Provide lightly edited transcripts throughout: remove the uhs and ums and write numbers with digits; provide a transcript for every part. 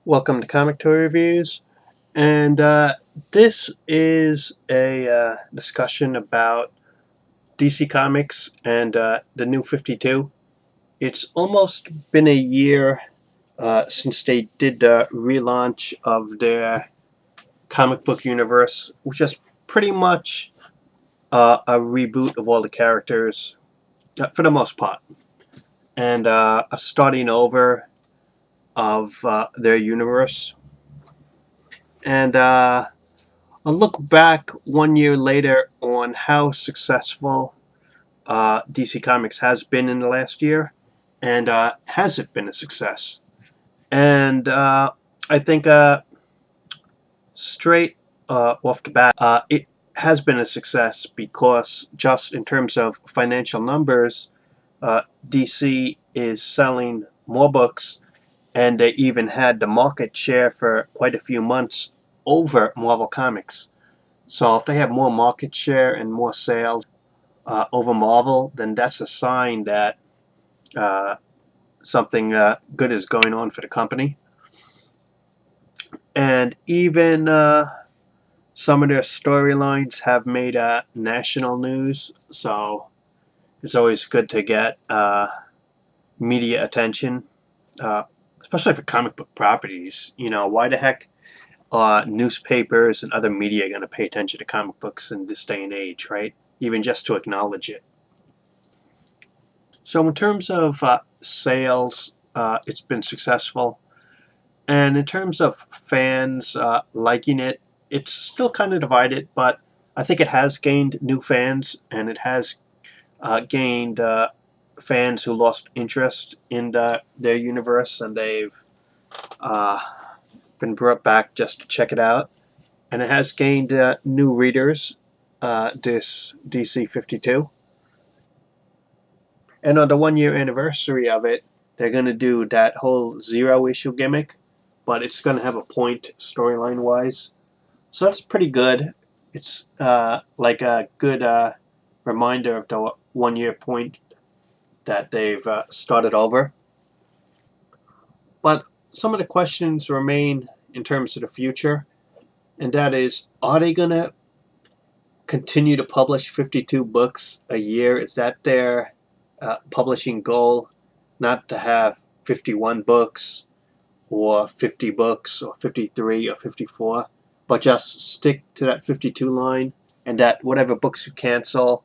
Welcome to Comic Toy Reviews, and this is a discussion about DC Comics and the new 52. It's almost been a year since they did the relaunch of their comic book universe, which is pretty much a reboot of all the characters for the most part, and a starting over of their universe. And I'll look back 1 year later on how successful DC Comics has been in the last year, and has it been a success? And I think straight off the bat, it has been a success because just in terms of financial numbers, DC is selling more books, and they even had the market share for quite a few months over Marvel Comics. So if they have more market share and more sales over Marvel, then that's a sign that something good is going on for the company. And even some of their storylines have made national news, so it's always good to get media attention, especially for comic book properties. You know, why the heck newspapers and other media are going to pay attention to comic books in this day and age, right? Even just to acknowledge it. So in terms of sales, it's been successful. And in terms of fans liking it, it's still kind of divided, but I think it has gained new fans, and it has gained fans who lost interest in their universe, and they've been brought back just to check it out. And it has gained new readers, this DC 52. And on the 1 year anniversary of it, they're going to do that whole zero issue gimmick, but it's going to have a point storyline wise. So that's pretty good. It's like a good reminder of the 1 year point that they've started over. But some of the questions remain in terms of the future, and that is, are they going to continue to publish 52 books a year? Is that their publishing goal? Not to have 51 books or 50 books or 53 or 54, but just stick to that 52 line, and that whatever books you cancel,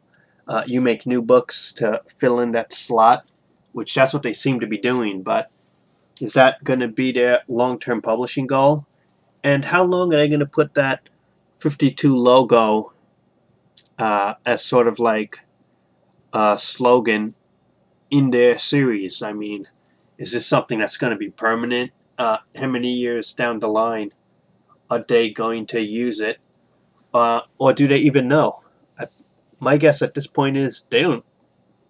you make new books to fill in that slot, which that's what they seem to be doing. But is that going to be their long-term publishing goal? And how long are they going to put that 52 logo as sort of like a slogan in their series? I mean, is this something that's going to be permanent? How many years down the line are they going to use it? Or do they even know? My guess at this point is they don't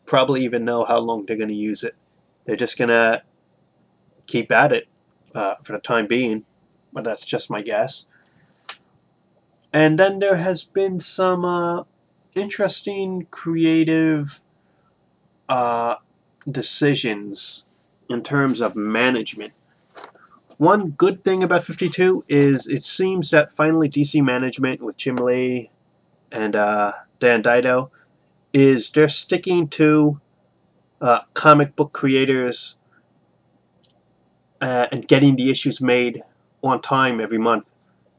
probably even know how long they're going to use it. They're just going to keep at it for the time being, but that's just my guess. And then there has been some interesting creative decisions in terms of management. One good thing about 52 is it seems that finally DC management with Jim Lee and Dan Dido is they're sticking to comic book creators and getting the issues made on time every month.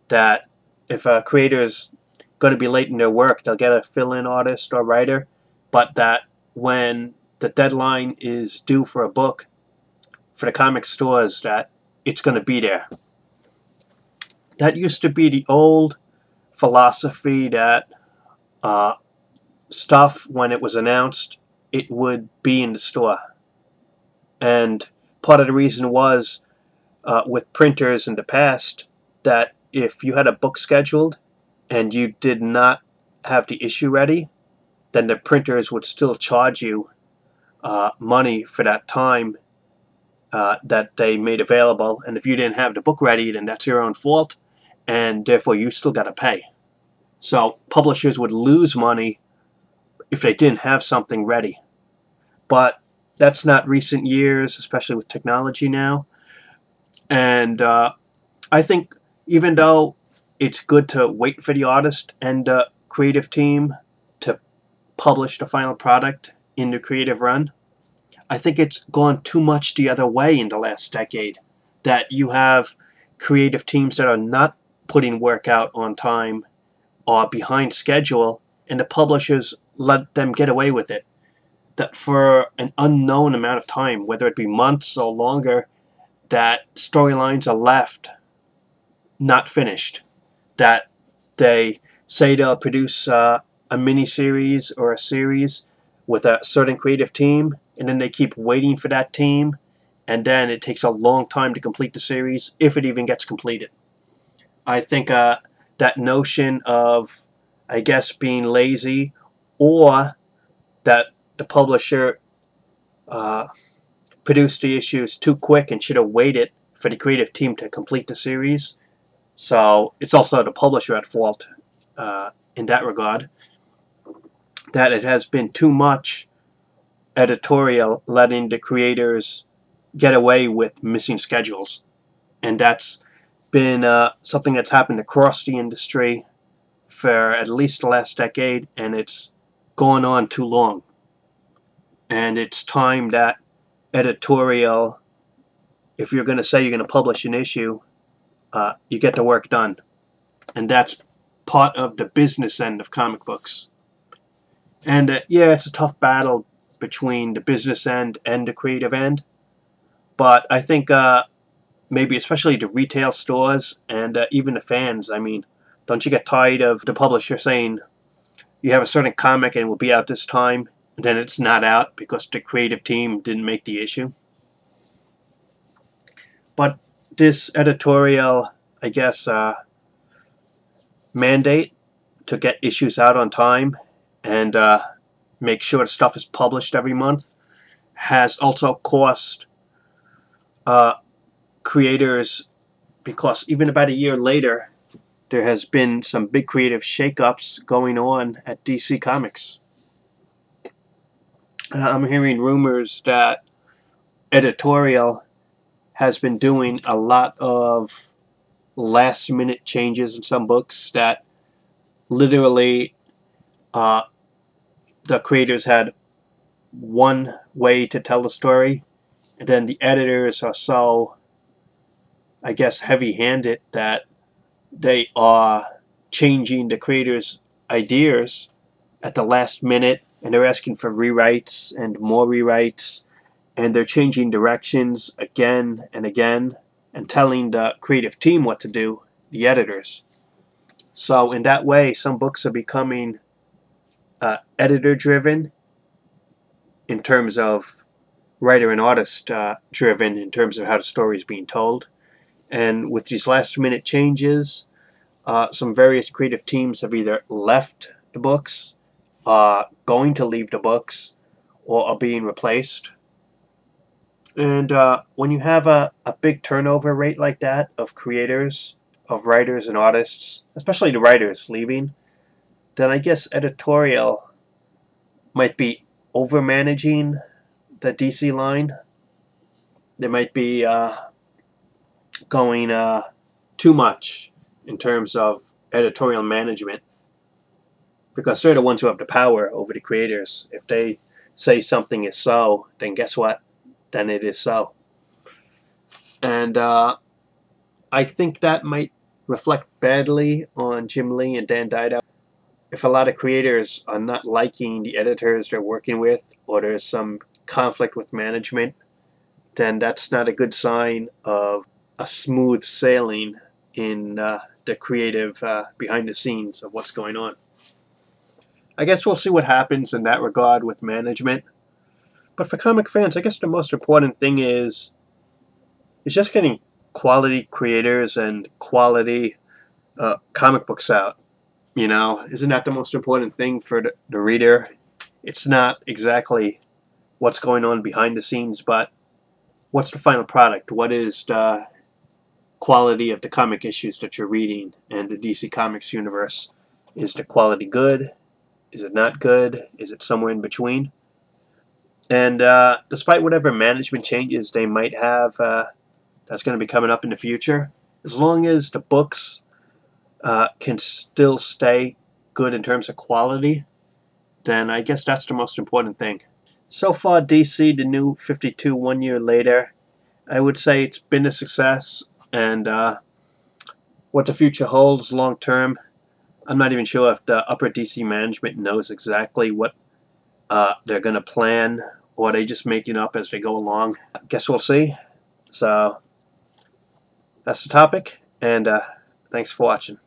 That if a creator's going to be late in their work, they'll get a fill-in artist or writer, but that when the deadline is due for a book for the comic stores, that it's going to be there. That used to be the old philosophy that stuff, when it was announced, it would be in the store. And part of the reason was with printers in the past that if you had a book scheduled and you did not have the issue ready, then the printers would still charge you money for that time that they made available. And if you didn't have the book ready, then that's your own fault, and therefore you still got to pay. So publishers would lose money if they didn't have something ready. But that's not recent years, especially with technology now. And I think even though it's good to wait for the artist and the creative team to publish the final product in the creative run, I think it's gone too much the other way in the last decade. That you have creative teams that are not putting work out on time or behind schedule, and the publishers let them get away with it. That for an unknown amount of time, whether it be months or longer, that storylines are left not finished. That they say they'll produce a mini-series or a series with a certain creative team, and then they keep waiting for that team, and then it takes a long time to complete the series, if it even gets completed. I think that notion of, I guess, being lazy, or that the publisher produced the issues too quick and should have waited for the creative team to complete the series. So it's also the publisher at fault in that regard. That it has been too much editorial letting the creators get away with missing schedules. And that's been something that's happened across the industry for at least the last decade, and it's gone on too long. And it's time that editorial, if you're going to say you're going to publish an issue, you get the work done. And that's part of the business end of comic books. And yeah, it's a tough battle between the business end and the creative end. But I think maybe especially the retail stores and even the fans, I mean, don't you get tired of the publisher saying you have a certain comic and it will be out this time, and then it's not out because the creative team didn't make the issue? But this editorial, I guess, mandate to get issues out on time and make sure the stuff is published every month has also cost creators, because even about a year later, there has been some big creative shakeups going on at DC Comics. I'm hearing rumors that editorial has been doing a lot of last-minute changes in some books that literally the creators had one way to tell the story, and then the editors are so, I guess, heavy-handed that they are changing the creators' ideas at the last minute, and they're asking for rewrites and more rewrites, and they're changing directions again and again and telling the creative team what to do, the editors. So in that way, some books are becoming editor-driven in terms of writer and artist driven in terms of how the story is being told. And with these last-minute changes, some various creative teams have either left the books, going to leave the books, or are being replaced. And when you have a big turnover rate like that of creators, of writers and artists, especially the writers leaving, then I guess editorial might be over-managing the DC line. They might be going too much in terms of editorial management, because they're the ones who have the power over the creators. If they say something is so, then guess what? Then it is so. And I think that might reflect badly on Jim Lee and Dan Dido. If a lot of creators are not liking the editors they're working with, or there's some conflict with management, then that's not a good sign of a smooth sailing in the creative behind the scenes of what's going on. I guess we'll see what happens in that regard with management. But for comic fans, I guess the most important thing is just getting quality creators and quality comic books out. You know, isn't that the most important thing for the reader? It's not exactly what's going on behind the scenes, but what's the final product? What is the quality of the comic issues that you're reading and the DC Comics universe? Is the quality good? Is it not good? Is it somewhere in between? And despite whatever management changes they might have that's going to be coming up in the future. As long as the books can still stay good in terms of quality, then I guess that's the most important thing. So far, DC, the new 52 1 year later, I would say it's been a success, and what the future holds long term, I'm not even sure if the upper DC management knows exactly what they're going to plan, or they just make it up as they go along. I guess we'll see. So that's the topic, and thanks for watching.